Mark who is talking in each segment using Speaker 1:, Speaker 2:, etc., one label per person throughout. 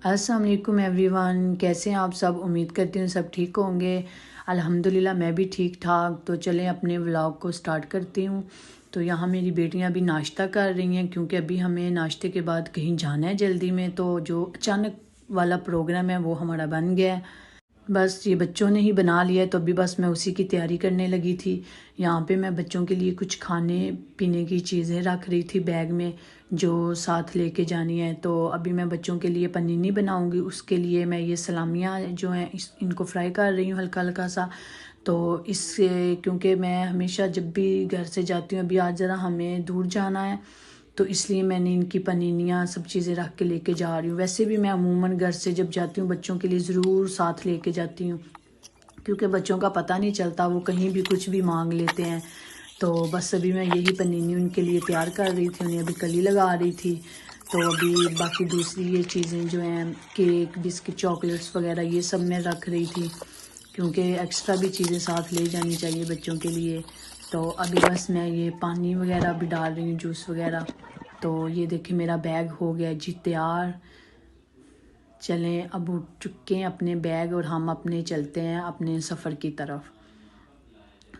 Speaker 1: अस्सलाम वालेकुम एवरीवन, कैसे हैं आप सब। उम्मीद करती हूँ सब ठीक होंगे। अल्हम्दुलिल्लाह मैं भी ठीक ठाक। तो चलें अपने व्लॉग को स्टार्ट करती हूँ। तो यहाँ मेरी बेटियाँ अभी नाश्ता कर रही हैं क्योंकि अभी हमें नाश्ते के बाद कहीं जाना है जल्दी में। तो जो अचानक वाला प्रोग्राम है वो हमारा बन गया है। बस ये बच्चों ने ही बना लिया है तो अभी बस मैं उसी की तैयारी करने लगी थी। यहाँ पे मैं बच्चों के लिए कुछ खाने पीने की चीज़ें रख रही थी बैग में जो साथ लेके जानी है। तो अभी मैं बच्चों के लिए पनीनी बनाऊंगी। उसके लिए मैं ये सलामियाँ जो हैं इनको फ्राई कर रही हूँ हल्का हल्का सा। तो इससे क्योंकि मैं हमेशा जब भी घर से जाती हूँ, अभी आज ज़रा हमें दूर जाना है तो इसलिए मैंने इनकी पनीनियाँ सब चीज़ें रख के लेके जा रही हूँ। वैसे भी मैं अमूमन घर से जब जाती हूँ बच्चों के लिए ज़रूर साथ लेके जाती हूँ क्योंकि बच्चों का पता नहीं चलता, वो कहीं भी कुछ भी मांग लेते हैं। तो बस अभी मैं यही पनीनी उनके लिए तैयार कर रही थी, उन्हें अभी कली लगा रही थी। तो अभी बाकी दूसरी ये चीज़ें जो हैं केक बिस्किट चॉकलेट्स वगैरह ये सब मैं रख रही थी क्योंकि एक्स्ट्रा भी चीज़ें साथ ले जानी चाहिए बच्चों के लिए। तो अभी बस मैं ये पानी वगैरह भी डाल रही हूँ, जूस वगैरह। तो ये देखिए मेरा बैग हो गया जी तैयार। चलें अब उठ चुके हैं अपने बैग और हम अपने चलते हैं अपने सफ़र की तरफ।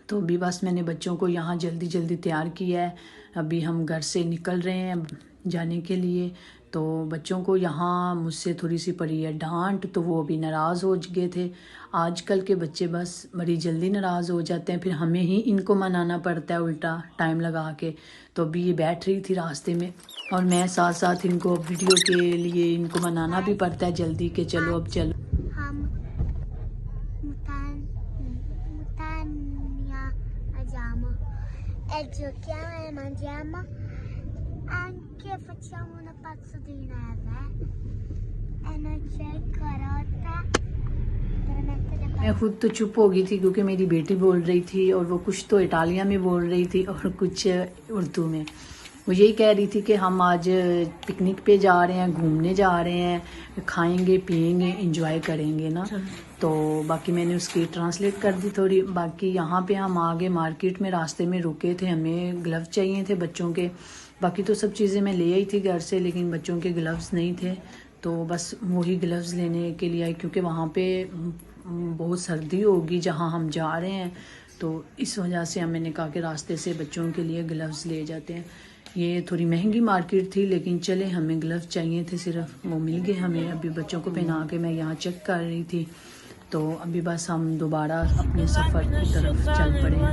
Speaker 1: तो अभी बस मैंने बच्चों को यहाँ जल्दी जल्दी तैयार किया है। अभी हम घर से निकल रहे हैं जाने के लिए। तो बच्चों को यहाँ मुझसे थोड़ी सी पड़ी है डांट, तो वो अभी नाराज़ हो गए थे। आजकल के बच्चे बस बड़ी जल्दी नाराज़ हो जाते हैं, फिर हमें ही इनको मनाना पड़ता है उल्टा टाइम लगा के। तो अभी ये बैठ रही थी रास्ते में और मैं साथ साथ इनको वीडियो के लिए इनको मनाना भी पड़ता है जल्दी के चलो अब चलो।
Speaker 2: हम e giochiamo e mangiamo anche facciamo una pazza di neve e non c'è carota per mettere
Speaker 1: मैं खुद तो चुप हो गई थी क्योंकि मेरी बेटी बोल रही थी और वो कुछ तो इटालिया में बोल रही थी और कुछ उर्दू में। वो यही कह रही थी कि हम आज पिकनिक पे जा रहे हैं, घूमने जा रहे हैं, खाएंगे पिएंगे इंजॉय करेंगे ना। तो बाकी मैंने उसकी ट्रांसलेट कर दी थोड़ी। बाकी यहाँ पे हम आगे मार्केट में रास्ते में रुके थे, हमें ग्लव्स चाहिए थे बच्चों के। बाकी तो सब चीज़ें मैं ले आई थी घर से लेकिन बच्चों के ग्लव्स नहीं थे। तो बस वही ग्लव्स लेने के लिए आई क्योंकि वहाँ पे बहुत सर्दी होगी जहाँ हम जा रहे हैं। तो इस वजह से मैंने कहा कि रास्ते से बच्चों के लिए ग्लव्स ले जाते हैं। ये थोड़ी महंगी मार्केट थी लेकिन चले हमें ग्लव्स चाहिए थे, सिर्फ वो मिल गए हमें। अभी बच्चों को पहना के मैं यहाँ चेक कर रही थी। तो अभी बस हम दोबारा अपने सफ़र की तरफ चल पड़े हैं।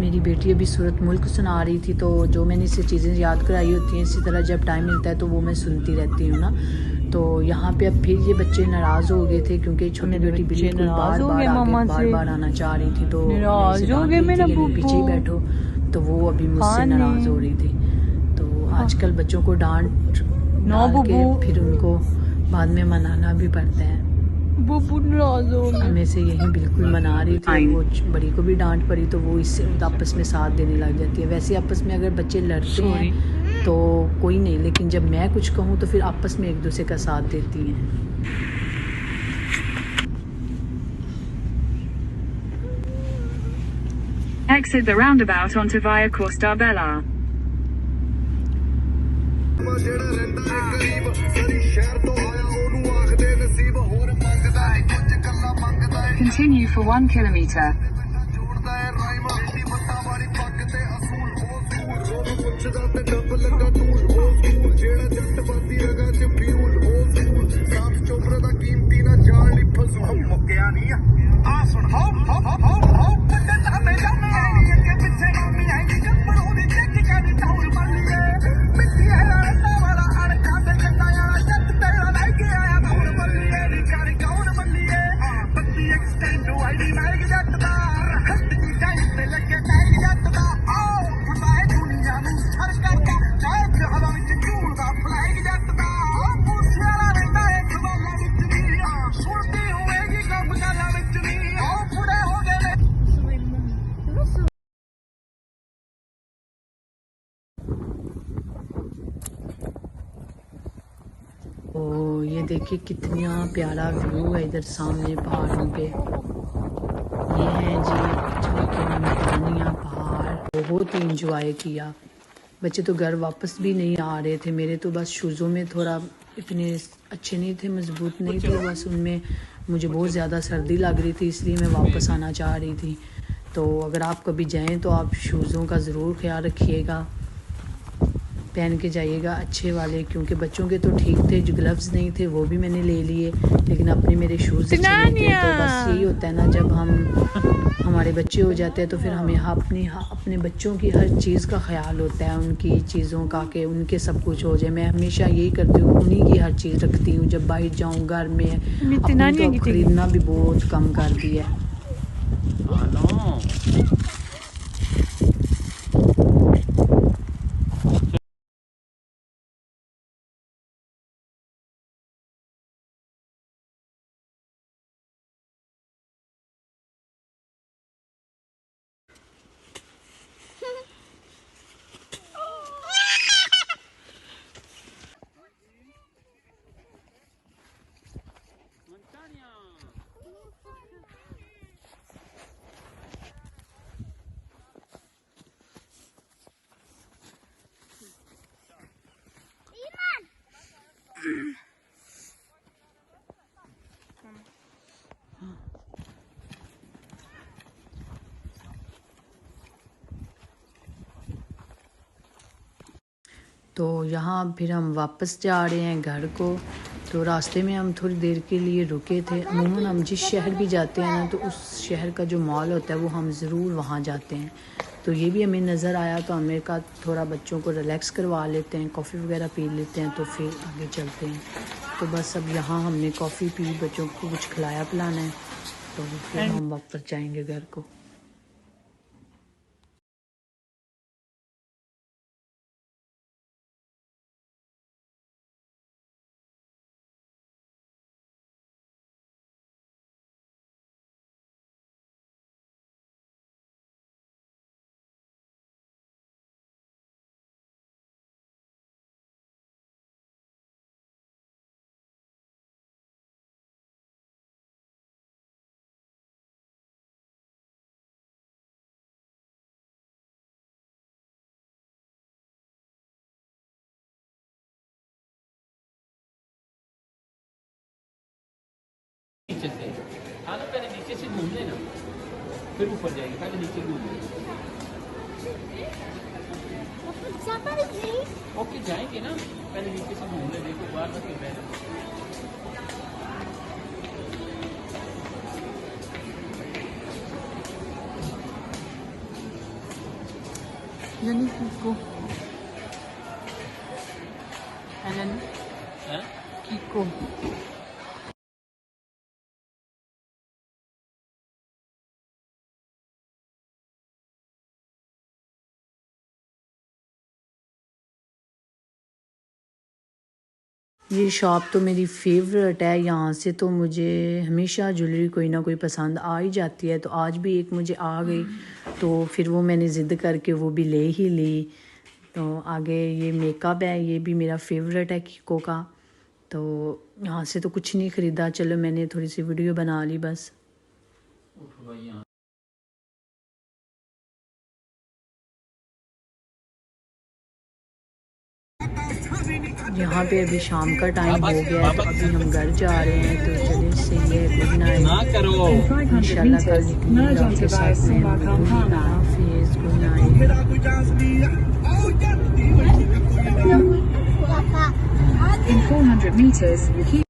Speaker 1: मेरी बेटी अभी सूरत मुल्क सुना रही थी, तो जो मैंने इससे चीज़ें याद कराई होती हैं इसी तरह जब टाइम मिलता है तो वो मैं सुनती रहती हूँ ना। तो यहाँ पे अब फिर ये बच्चे नाराज़ हो गए थे क्योंकि छोटी बेटी बिल्कुल बार बार आना चाह रही थी। तो पीछे ही बैठो, तो वो अभी मुझसे नाराज़ हो रही थी। तो आजकल बच्चों को डांट के फिर उनको बाद में मनाना भी पड़ता है। हमें से यही बिल्कुल मना रही थी, वो बड़ी को भी डांट पड़ी तो वो इससे आपस में साथ देने लग जाती है। वैसे आपस में अगर बच्चे लड़ते हैं तो कोई नहीं, लेकिन जब मैं कुछ कहूँ तो फिर आपस में एक दूसरे का साथ देती हैं।
Speaker 3: Exit the roundabout onto Via Costa Bella. Continue for 1 kilometer.
Speaker 1: तो ये देखिए कितना प्यारा व्यू है इधर सामने पहाड़ों पे। ये है जी चौकियाँ पहाड़। बहुत ही इंजॉय किया। बच्चे तो घर वापस भी नहीं आ रहे थे। मेरे तो बस शूज़ों में थोड़ा इतने अच्छे नहीं थे, मजबूत नहीं थे, बस उनमें मुझे बहुत ज़्यादा सर्दी लग रही थी, इसलिए मैं वापस आना चाह रही थी। तो अगर आप कभी जाएं तो आप शूज़ों का ज़रूर ख्याल रखिएगा, पहन के जाइएगा अच्छे वाले, क्योंकि बच्चों के तो ठीक थे, जो ग्लव्स नहीं थे वो भी मैंने ले लिए, लेकिन अपने मेरे शूज़ अच्छे नहीं थे। तो बस यही होता है ना, जब हमारे बच्चे हो जाते हैं तो फिर हमें अपने बच्चों की हर चीज़ का ख्याल होता है, उनकी चीज़ों का, कि उनके सब कुछ हो जाए। मैं हमेशा यही करती हूँ, उन्हीं की हर चीज़ रखती हूँ। जब बाहर जाऊँ घर में अपनी तो ख़रीदना भी बहुत कम कर दिया है। तो यहाँ फिर हम वापस जा रहे हैं घर को। तो रास्ते में हम थोड़ी देर के लिए रुके थे। अमूमन हम जिस शहर भी जाते हैं ना, तो उस शहर का जो मॉल होता है वो हम ज़रूर वहाँ जाते हैं। तो ये भी हमें नज़र आया, तो हमें कहा थोड़ा बच्चों को रिलैक्स करवा लेते हैं, कॉफ़ी वगैरह पी लेते हैं, तो फिर आगे चलते हैं। तो बस अब यहाँ हमने कॉफ़ी पी, बच्चों को कुछ खिलाया पिलाना है, तो फिर हम वापस जाएंगे घर को।
Speaker 4: नीचे से हाँ ना, पहले नीचे से घूम लेना, फिर ऊपर जाएंगे। पहले नीचे घूम लेना। ओके जाएंगे ना, पहले नीचे से घूम ले। देखो बाहर तक बैठो।
Speaker 1: Kiko. Kiko. ये शॉप तो मेरी फेवरेट है। यहाँ से तो मुझे हमेशा ज्वेलरी कोई ना कोई पसंद आ ही जाती है। तो आज भी एक मुझे आ गई, तो फिर वो मैंने ज़िद करके वो भी ले ही ली। तो आगे ये मेकअप है, ये भी मेरा फेवरेट है कीको का। तो यहाँ से तो कुछ नहीं ख़रीदा, चलो मैंने थोड़ी सी वीडियो बना ली बस। यहाँ पे अभी शाम का टाइम हो गया है, तो अभी हम घर जा रहे हैं। तो चलिए सही है, गुड नाइट, इंशाल्लाह कल निकलेंगे आपके साथ में। हाफिज़, गुड नाइट।
Speaker 3: 400 meters, keep